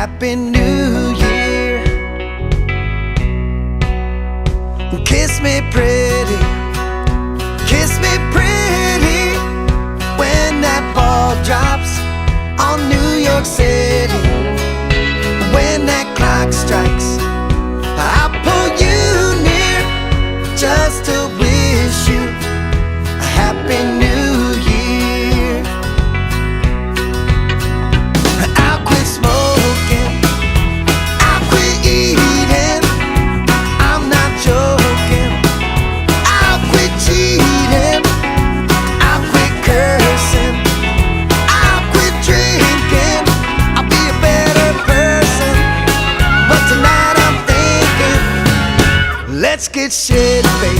Happy New Year. Kiss me pretty, kiss me pretty, when that ball drops on New York City. When that clock strikes, I'll pull you near just to wish you a Happy New Year. I'll quit smoking, I'll quit eating, I'm not joking. I'll quit cheating, I'll quit cursing, I'll quit drinking, I'll be a better person. But tonight I'm thinking, let's get shit-faced.